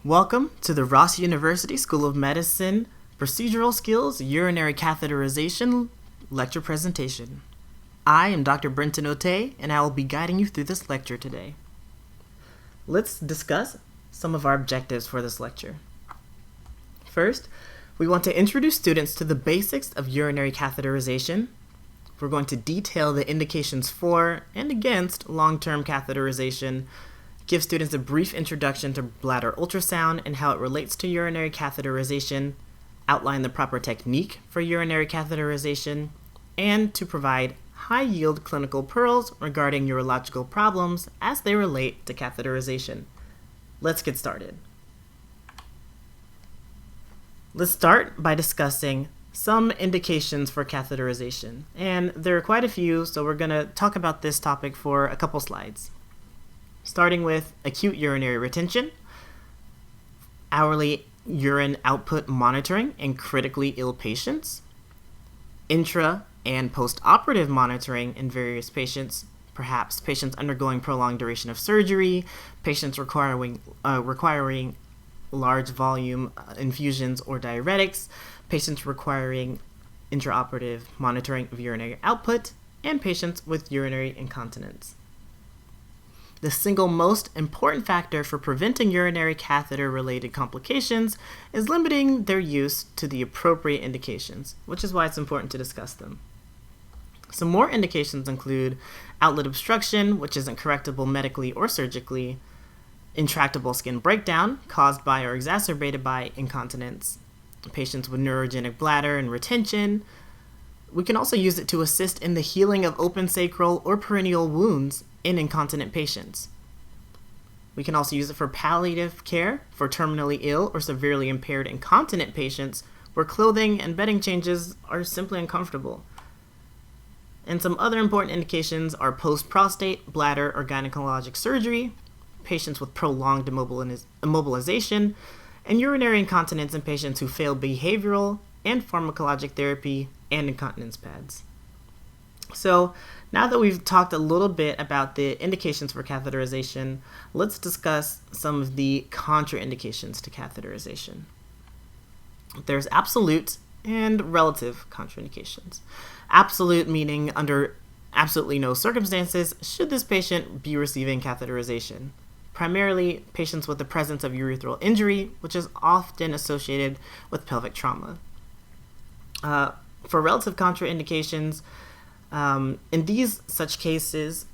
Welcome to the Ross University School of Medicine Procedural Skills Urinary Catheterization lecture presentation. I am Dr. Brenton Otey, and I will be guiding you through this lecture today. Let's discuss some of our objectives for this lecture. First, we want to introduce students to the basics of urinary catheterization. We're going to detail the indications for and against long-term catheterization, give students a brief introduction to bladder ultrasound and how it relates to urinary catheterization, outline the proper technique for urinary catheterization, and to provide high-yield clinical pearls regarding urological problems as they relate to catheterization. Let's get started. Let's start by discussing some indications for catheterization, and there are quite a few, so we're going to talk about this topic for a couple slides. Starting with acute urinary retention, hourly urine output monitoring in critically ill patients, intra and post-operative monitoring in various patients, perhaps patients undergoing prolonged duration of surgery, patients requiring large volume infusions or diuretics, patients requiring intraoperative monitoring of urinary output, and patients with urinary incontinence. The single most important factor for preventing urinary catheter-related complications is limiting their use to the appropriate indications, which is why it's important to discuss them. Some more indications include outlet obstruction, which isn't correctable medically or surgically, intractable skin breakdown caused by or exacerbated by incontinence, patients with neurogenic bladder and retention. We can also use it to assist in the healing of open sacral or perineal wounds in incontinent patients. We can also use it for palliative care for terminally ill or severely impaired incontinent patients where clothing and bedding changes are simply uncomfortable. And some other important indications are post-prostate, bladder, or gynecologic surgery, patients with prolonged immobilization, and urinary incontinence in patients who fail behavioral and pharmacologic therapy and incontinence pads. So now that we've talked a little bit about the indications for catheterization, let's discuss some of the contraindications to catheterization. There's absolute and relative contraindications. Absolute meaning under absolutely no circumstances should this patient be receiving catheterization. Primarily patients with the presence of urethral injury, which is often associated with pelvic trauma. For relative contraindications, in these such cases,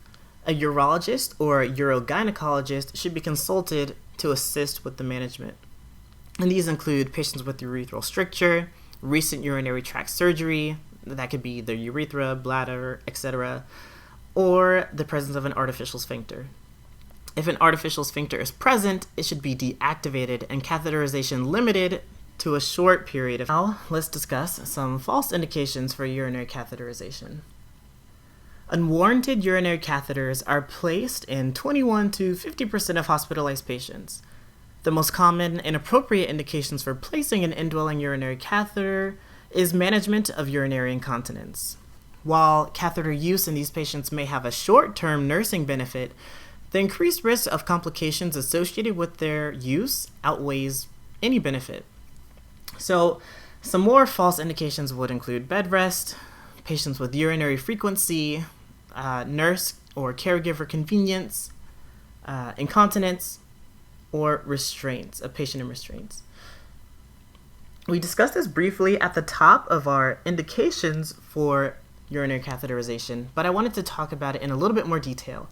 a urologist or a urogynecologist should be consulted to assist with the management. And these include patients with urethral stricture, recent urinary tract surgery, that could be the urethra, bladder, etc., or the presence of an artificial sphincter. If an artificial sphincter is present, it should be deactivated and catheterization limited to a short period of time. Now, let's discuss some false indications for urinary catheterization. Unwarranted urinary catheters are placed in 21 to 50% of hospitalized patients. The most common and appropriate indications for placing an indwelling urinary catheter is management of urinary incontinence. While catheter use in these patients may have a short-term nursing benefit, the increased risk of complications associated with their use outweighs any benefit. So, some more false indications would include bed rest, patients with urinary frequency, nurse or caregiver convenience, incontinence, or restraints, a patient in restraints. We discussed this briefly at the top of our indications for urinary catheterization, but I wanted to talk about it in a little bit more detail.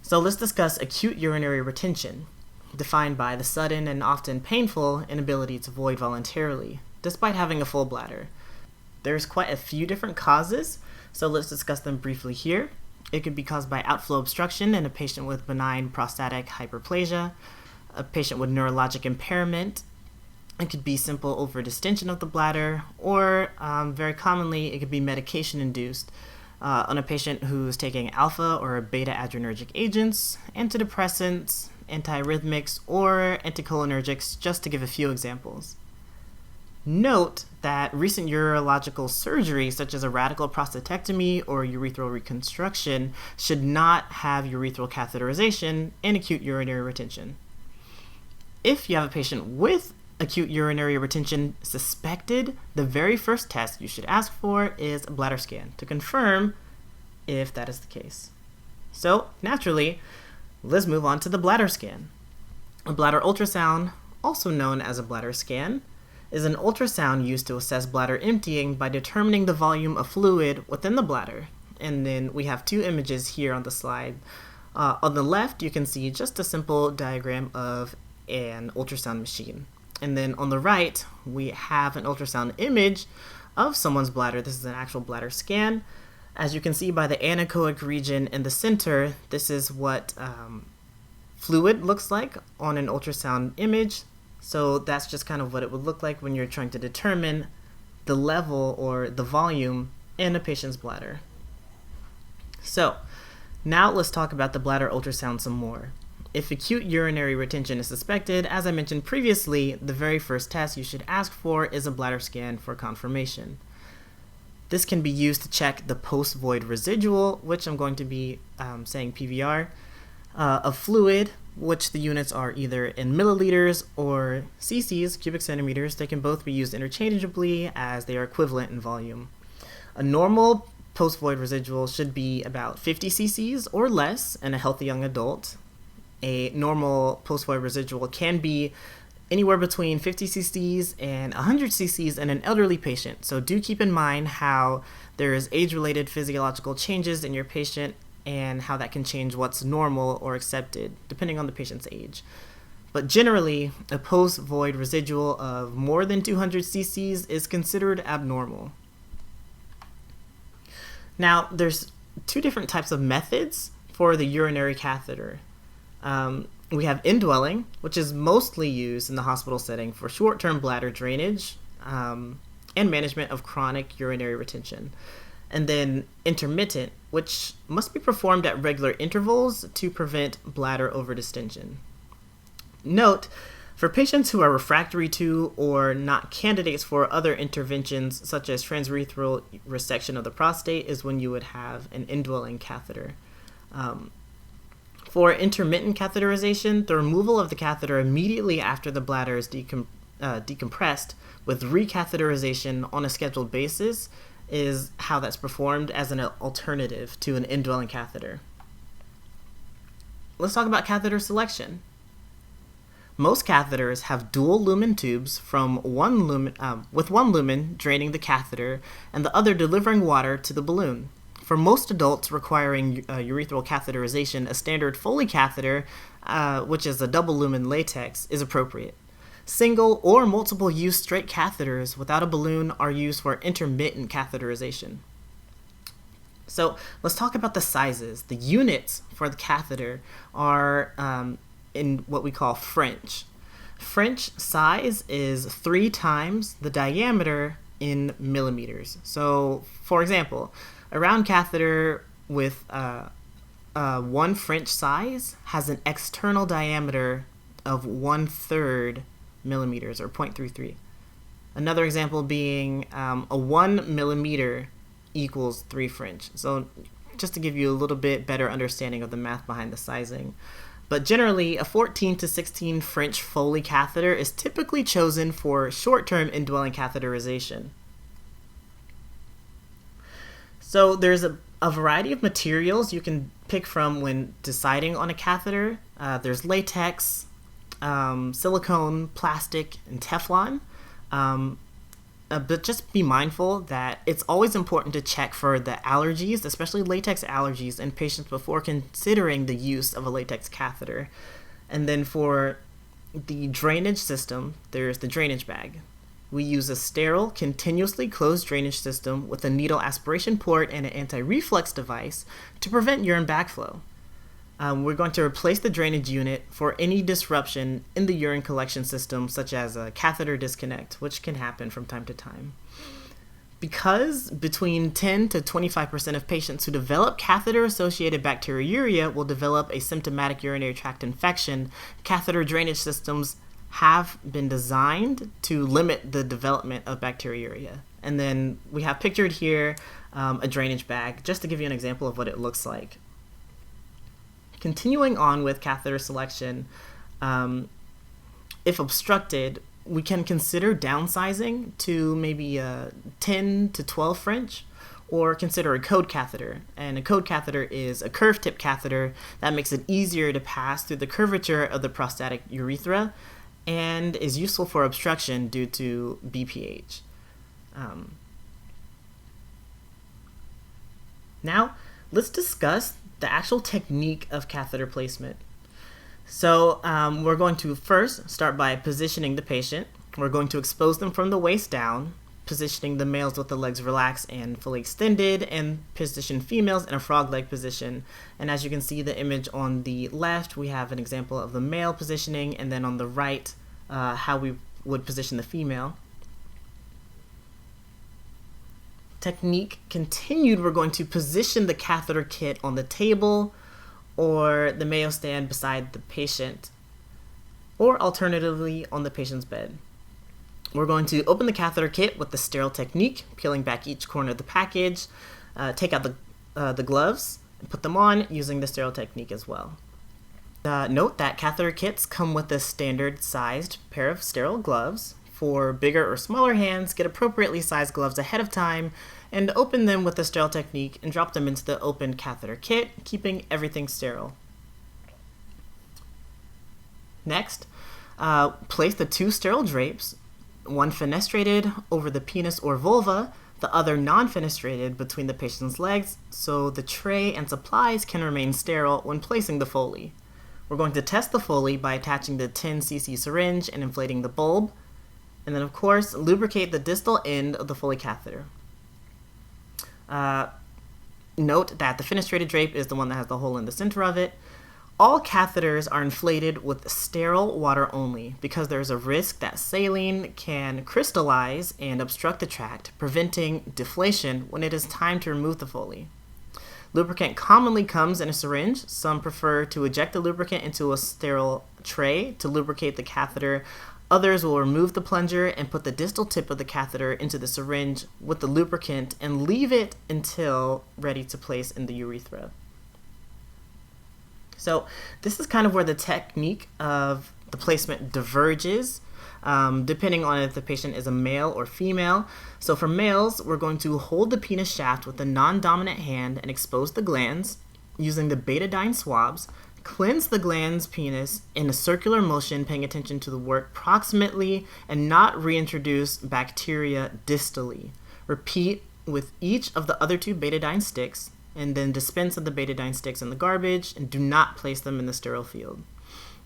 So let's discuss acute urinary retention, defined by the sudden and often painful inability to void voluntarily, despite having a full bladder. There's quite a few different causes, so let's discuss them briefly here. It could be caused by outflow obstruction in a patient with benign prostatic hyperplasia, a patient with neurologic impairment. It could be simple overdistension of the bladder, or very commonly it could be medication-induced on a patient who's taking alpha or beta adrenergic agents, antidepressants, antiarrhythmics, or anticholinergics, just to give a few examples. Note that recent urological surgery, such as a radical prostatectomy or urethral reconstruction, should not have urethral catheterization and acute urinary retention. If you have a patient with acute urinary retention suspected, the very first test you should ask for is a bladder scan to confirm if that is the case. So naturally, let's move on to the bladder scan. A bladder ultrasound, also known as a bladder scan, is an ultrasound used to assess bladder emptying by determining the volume of fluid within the bladder. And then we have two images here on the slide. On the left, you can see just a simple diagram of an ultrasound machine. And then on the right, we have an ultrasound image of someone's bladder. This is an actual bladder scan. As you can see by the anechoic region in the center, this is what fluid looks like on an ultrasound image. So that's just kind of what it would look like when you're trying to determine the level or the volume in a patient's bladder. So now let's talk about the bladder ultrasound some more. If acute urinary retention is suspected, as I mentioned previously, the very first test you should ask for is a bladder scan for confirmation. This can be used to check the post-void residual, which I'm going to be saying PVR, of fluid, which the units are either in milliliters or cc's, cubic centimeters. They can both be used interchangeably as they are equivalent in volume. A normal post-void residual should be about 50 cc's or less in a healthy young adult. A normal post-void residual can be anywhere between 50 cc's and 100 cc's in an elderly patient. So do keep in mind how there is age-related physiological changes in your patient and how that can change what's normal or accepted depending on the patient's age. But generally, a post-void residual of more than 200 cc's is considered abnormal. Now, there's two different types of methods for the urinary catheter. We have indwelling, which is mostly used in the hospital setting for short-term bladder drainage and management of chronic urinary retention. And then intermittent, which must be performed at regular intervals to prevent bladder overdistension. Note, for patients who are refractory to or not candidates for other interventions such as transurethral resection of the prostate is when you would have an indwelling catheter. For intermittent catheterization, the removal of the catheter immediately after the bladder is decompressed with recatheterization on a scheduled basis is how that's performed as an alternative to an indwelling catheter. Let's talk about catheter selection. Most catheters have dual lumen tubes from with one lumen draining the catheter and the other delivering water to the balloon. For most adults requiring urethral catheterization, a standard Foley catheter, which is a double lumen latex, is appropriate. Single or multiple use straight catheters without a balloon are used for intermittent catheterization. So let's talk about the sizes. The units for the catheter are in what we call French. French size is 3 times the diameter in millimeters. So, for example, a round catheter with 1 French size has an external diameter of 1/3 millimeters, or 0.33. Another example being a 1 millimeter equals 3 French. So just to give you a little bit better understanding of the math behind the sizing. But generally, a 14 to 16 French Foley catheter is typically chosen for short-term indwelling catheterization. So there's a variety of materials you can pick from when deciding on a catheter. There's latex, silicone, plastic, and Teflon. But just be mindful that it's always important to check for the allergies, especially latex allergies, in patients before considering the use of a latex catheter. And then for the drainage system, there's the drainage bag. We use a sterile, continuously closed drainage system with a needle aspiration port and an anti-reflux device to prevent urine backflow. We're going to replace the drainage unit for any disruption in the urine collection system, such as a catheter disconnect, which can happen from time to time. Because between 10 to 25% of patients who develop catheter-associated bacteriuria will develop a symptomatic urinary tract infection, catheter drainage systems have been designed to limit the development of bacteriuria. And then we have pictured here a drainage bag, just to give you an example of what it looks like. Continuing on with catheter selection, If obstructed, we can consider downsizing to maybe 10 to 12 French, or consider a code catheter. And a code catheter is a curved tip catheter that makes it easier to pass through the curvature of the prostatic urethra and is useful for obstruction due to BPH. Now, let's discuss the actual technique of catheter placement. So we're going to first start by positioning the patient. We're going to expose them from the waist down, positioning the males with the legs relaxed and fully extended, and position females in a frog leg position. And as you can see the image on the left, we have an example of the male positioning, and then on the right, how we would position the female. Technique continued, we're going to position the catheter kit on the table, or the Mayo stand beside the patient, or alternatively on the patient's bed. We're going to open the catheter kit with the sterile technique, peeling back each corner of the package, take out the gloves, and put them on using the sterile technique as well. Note that catheter kits come with a standard sized pair of sterile gloves. For bigger or smaller hands, get appropriately sized gloves ahead of time and open them with the sterile technique and drop them into the opened catheter kit, keeping everything sterile. Next, place the two sterile drapes, one fenestrated over the penis or vulva, the other non-fenestrated between the patient's legs, so the tray and supplies can remain sterile when placing the Foley. We're going to test the Foley by attaching the 10 cc syringe and inflating the bulb, and then of course lubricate the distal end of the Foley catheter. Note that the fenestrated drape is the one that has the hole in the center of it. All catheters are inflated with sterile water only because there is a risk that saline can crystallize and obstruct the tract, preventing deflation when it is time to remove the Foley. Lubricant commonly comes in a syringe. Some prefer to eject the lubricant into a sterile tray to lubricate the catheter. Others will remove the plunger and put the distal tip of the catheter into the syringe with the lubricant and leave it until ready to place in the urethra. So this is kind of where the technique of the placement diverges, depending on if the patient is a male or female. So for males, we're going to hold the penis shaft with the non-dominant hand and expose the glands using the betadine swabs. Cleanse the gland's penis in a circular motion, paying attention to the work proximately and not reintroduce bacteria distally. Repeat with each of the other two betadine sticks, and then dispense of the betadine sticks in the garbage and do not place them in the sterile field.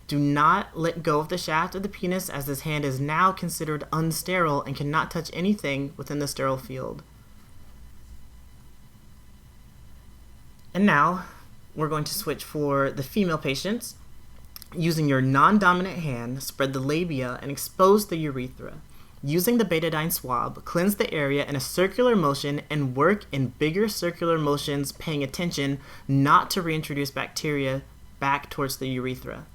Do not let go of the shaft of the penis, as this hand is now considered unsterile and cannot touch anything within the sterile field. And now we're going to switch for the female patients. Using your non-dominant hand, spread the labia and expose the urethra. Using the betadine swab, cleanse the area in a circular motion and work in bigger circular motions, paying attention not to reintroduce bacteria back towards the urethra.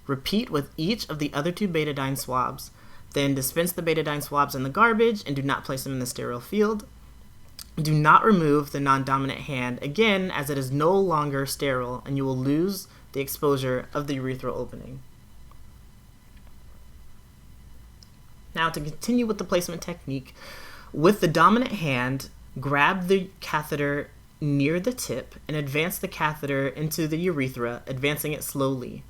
Repeat with each of the other two betadine swabs. Then dispense the betadine swabs in the garbage and do not place them in the sterile field. Do not remove the non-dominant hand again, as it is no longer sterile and you will lose the exposure of the urethral opening. Now, to continue with the placement technique, with the dominant hand, grab the catheter near the tip and advance the catheter into the urethra, advancing it slowly.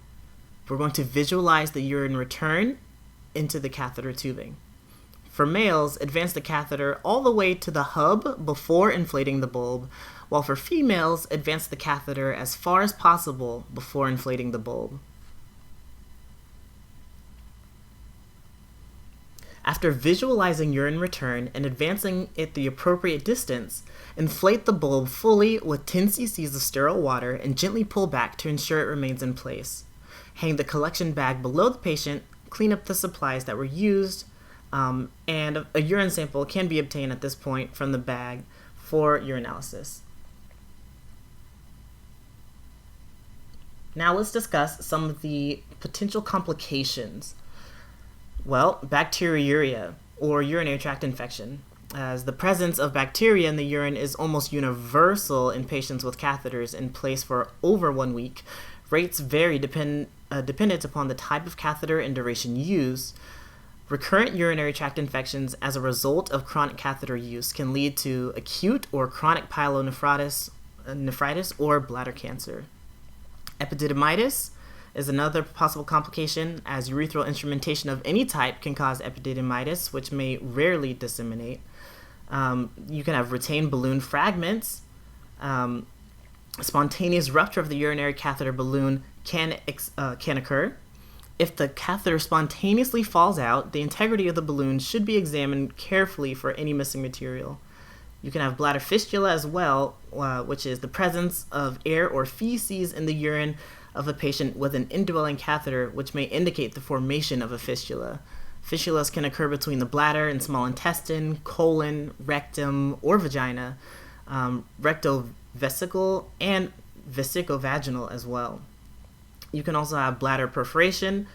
We're going to visualize the urine return into the catheter tubing. For males, advance the catheter all the way to the hub before inflating the bulb, while for females, advance the catheter as far as possible before inflating the bulb. After visualizing urine return and advancing it the appropriate distance, inflate the bulb fully with 10 cc's of sterile water and gently pull back to ensure it remains in place. Hang the collection bag below the patient, clean up the supplies that were used, and a urine sample can be obtained at this point from the bag for urinalysis. Now let's discuss some of the potential complications. Well, bacteriuria, or urinary tract infection, as the presence of bacteria in the urine is almost universal in patients with catheters in place for over 1 week, Rates vary dependent upon the type of catheter and duration used. Recurrent urinary tract infections as a result of chronic catheter use can lead to acute or chronic pyelonephritis or bladder cancer. Epididymitis is another possible complication, as urethral instrumentation of any type can cause epididymitis, which may rarely disseminate. You can have retained balloon fragments. Spontaneous rupture of the urinary catheter balloon can occur. If the catheter spontaneously falls out, the integrity of the balloon should be examined carefully for any missing material. You can have bladder fistula as well, which is the presence of air or feces in the urine of a patient with an indwelling catheter, which may indicate the formation of a fistula. Fistulas can occur between the bladder and small intestine, colon, rectum, or vagina, rectovesical, and vesicovaginal as well. You can also have bladder perforation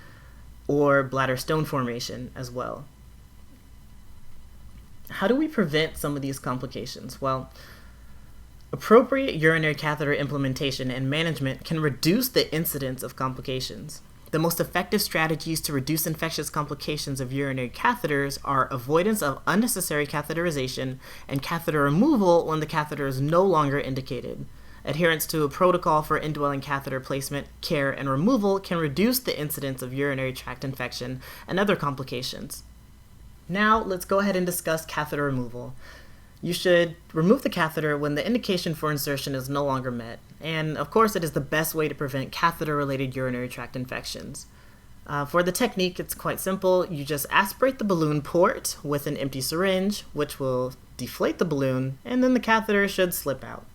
or bladder stone formation as well. How do we prevent some of these complications? Well, appropriate urinary catheter implementation and management can reduce the incidence of complications. The most effective strategies to reduce infectious complications of urinary catheters are avoidance of unnecessary catheterization and catheter removal when the catheter is no longer indicated. Adherence to a protocol for indwelling catheter placement, care, and removal can reduce the incidence of urinary tract infection and other complications. Now, let's go ahead and discuss catheter removal. You should remove the catheter when the indication for insertion is no longer met. And of course, it is the best way to prevent catheter-related urinary tract infections. For the technique, it's quite simple. You just aspirate the balloon port with an empty syringe, which will deflate the balloon, and then the catheter should slip out.